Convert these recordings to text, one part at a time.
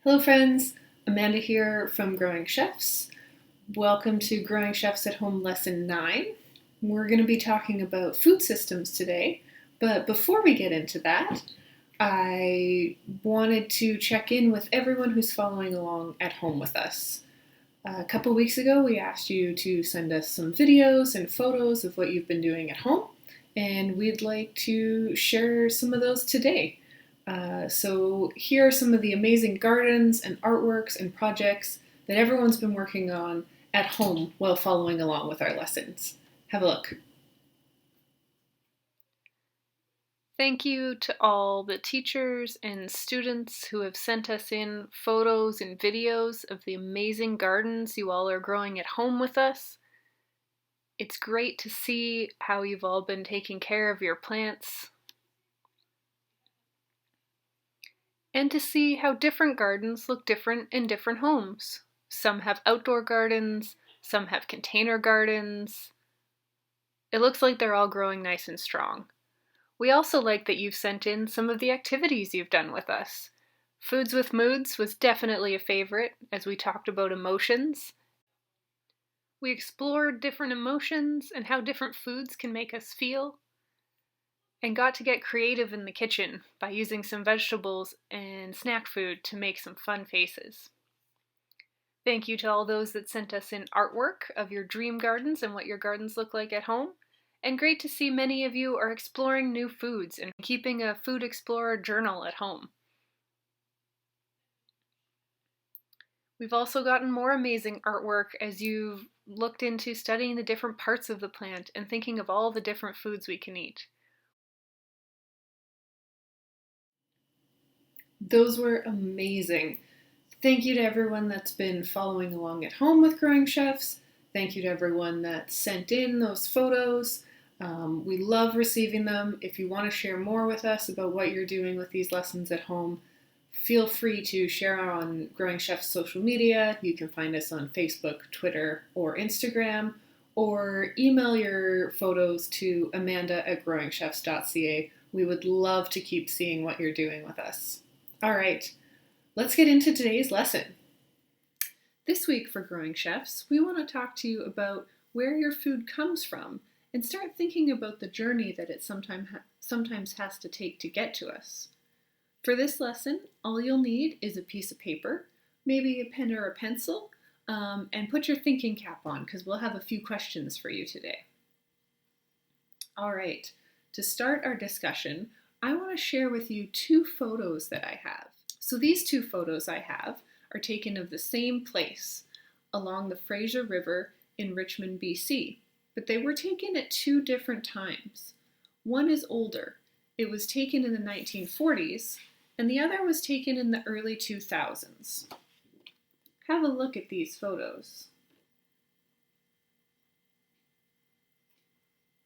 Hello friends, Amanda here from Growing Chefs. Welcome to Growing Chefs at Home Lesson 9. We're going to be talking about food systems today, but before we get into that, I wanted to check in with everyone who's following along at home with us. A couple weeks ago, we asked you to send us some videos and photos of what you've been doing at home, and we'd like to share some of those today. So here are some of the amazing gardens and artworks and projects that everyone's been working on at home while following along with our lessons. Have a look. Thank you to all the teachers and students who have sent us in photos and videos of the amazing gardens you all are growing at home with us. It's great to see how you've all been taking care of your plants and to see how different gardens look different in different homes. Some have outdoor gardens, some have container gardens. It looks like they're all growing nice and strong. We also like that you've sent in some of the activities you've done with us. Foods with Moods was definitely a favorite as we talked about emotions. We explored different emotions and how different foods can make us feel, and got to get creative in the kitchen by using some vegetables and snack food to make some fun faces. Thank you to all those that sent us in artwork of your dream gardens and what your gardens look like at home. And great to see many of you are exploring new foods and keeping a Food Explorer journal at home. We've also gotten more amazing artwork as you've looked into studying the different parts of the plant and thinking of all the different foods we can eat. Those were amazing. Thank you to everyone that's been following along at home with Growing Chefs. Thank you to everyone that sent in those photos. We love receiving them. If you want to share more with us about what you're doing with these lessons at home, feel free to share on Growing Chefs social media. You can find us on Facebook, Twitter, or Instagram, or email your photos to amanda@growingchefs.ca. We would love to keep seeing what you're doing with us. All right, let's get into today's lesson. This week for Growing Chefs, we want to talk to you about where your food comes from and start thinking about the journey that it sometimes has to take to get to us. For this lesson, all you'll need is a piece of paper, maybe a pen or a pencil, and put your thinking cap on because we'll have a few questions for you today. All right, to start our discussion, I want to share with you two photos that I have. So these two photos I have are taken of the same place along the Fraser River in Richmond, BC, but they were taken at two different times. One is older. It was taken in the 1940s, and the other was taken in the early 2000s. Have a look at these photos.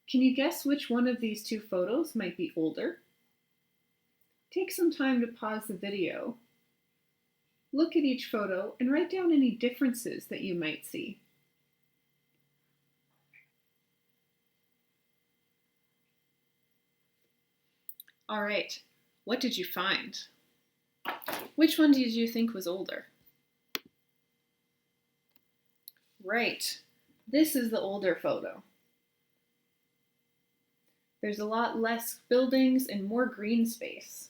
Can you guess which one of these two photos might be older? Take some time to pause the video. Look at each photo and write down any differences that you might see. All right, what did you find? Which one did you think was older? Right, this is the older photo. There's a lot less buildings and more green space.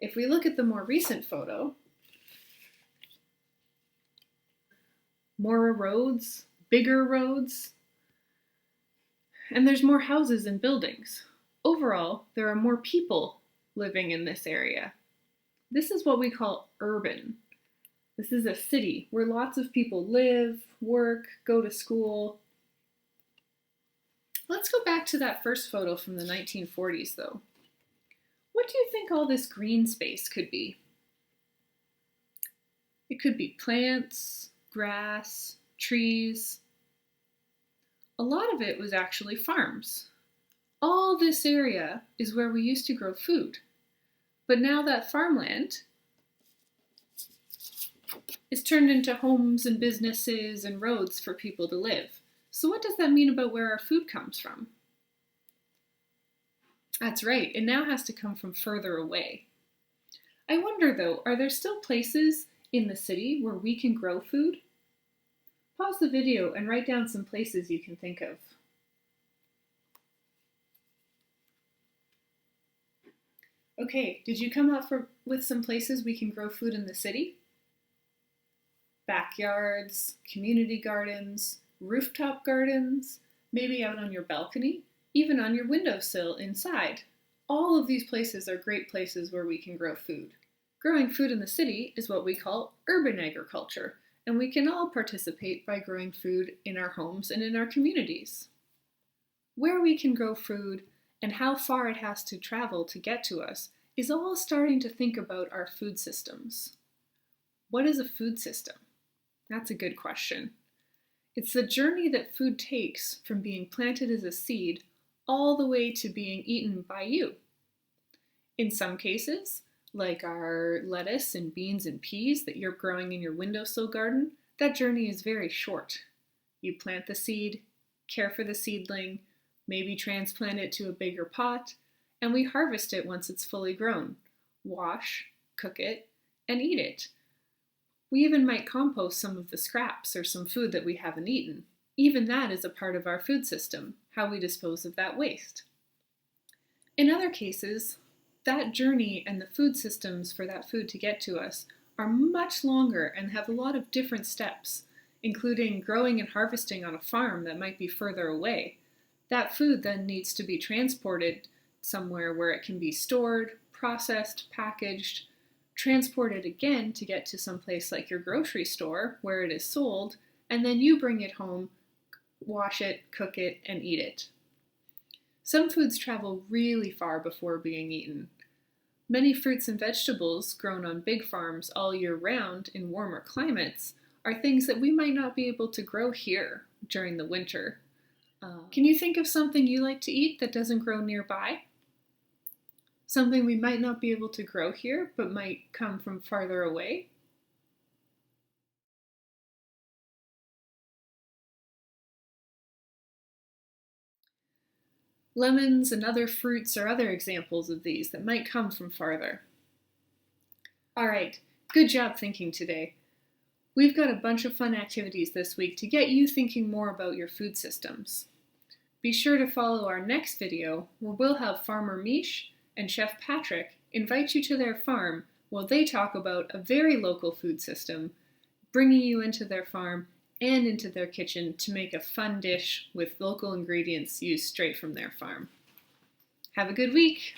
If we look at the more recent photo, more roads, bigger roads, and there's more houses and buildings. Overall, there are more people living in this area. This is what we call urban. This is a city where lots of people live, work, go to school. Let's go back to that first photo from the 1940s though. What do you think all this green space could be? It could be plants, grass, trees. A lot of it was actually farms. All this area is where we used to grow food. But now that farmland is turned into homes and businesses and roads for people to live. So what does that mean about where our food comes from? That's right, it now has to come from further away. I wonder though, are there still places in the city where we can grow food? Pause the video and write down some places you can think of. Okay, did you come up with some places we can grow food in the city? Backyards, community gardens, rooftop gardens, maybe out on your balcony, even on your windowsill inside. All of these places are great places where we can grow food. Growing food in the city is what we call urban agriculture, and we can all participate by growing food in our homes and in our communities. Where we can grow food and how far it has to travel to get to us is all starting to think about our food systems. What is a food system? That's a good question. It's the journey that food takes from being planted as a seed all the way to being eaten by you. In some cases, like our lettuce and beans and peas that you're growing in your windowsill garden, that journey is very short. You plant the seed, care for the seedling, maybe transplant it to a bigger pot, and we harvest it once it's fully grown, wash, cook it, and eat it. We even might compost some of the scraps or some food that we haven't eaten. Even that is a part of our food system, how we dispose of that waste. In other cases, that journey and the food systems for that food to get to us are much longer and have a lot of different steps, including growing and harvesting on a farm that might be further away. That food then needs to be transported somewhere where it can be stored, processed, packaged, transported again to get to some place like your grocery store where it is sold, and then you bring it home, wash it, cook it, and eat it. Some foods travel really far before being eaten. Many fruits and vegetables grown on big farms all year round in warmer climates are things that we might not be able to grow here during the winter. Can you think of something you like to eat that doesn't grow nearby? Something we might not be able to grow here but might come from farther away? Lemons and other fruits are other examples of these that might come from farther. All right, good job thinking today. We've got a bunch of fun activities this week to get you thinking more about your food systems. Be sure to follow our next video where we'll have Farmer Mish and Chef Patrick invite you to their farm while they talk about a very local food system, bringing you into their farm and into their kitchen to make a fun dish with local ingredients used straight from their farm. Have a good week!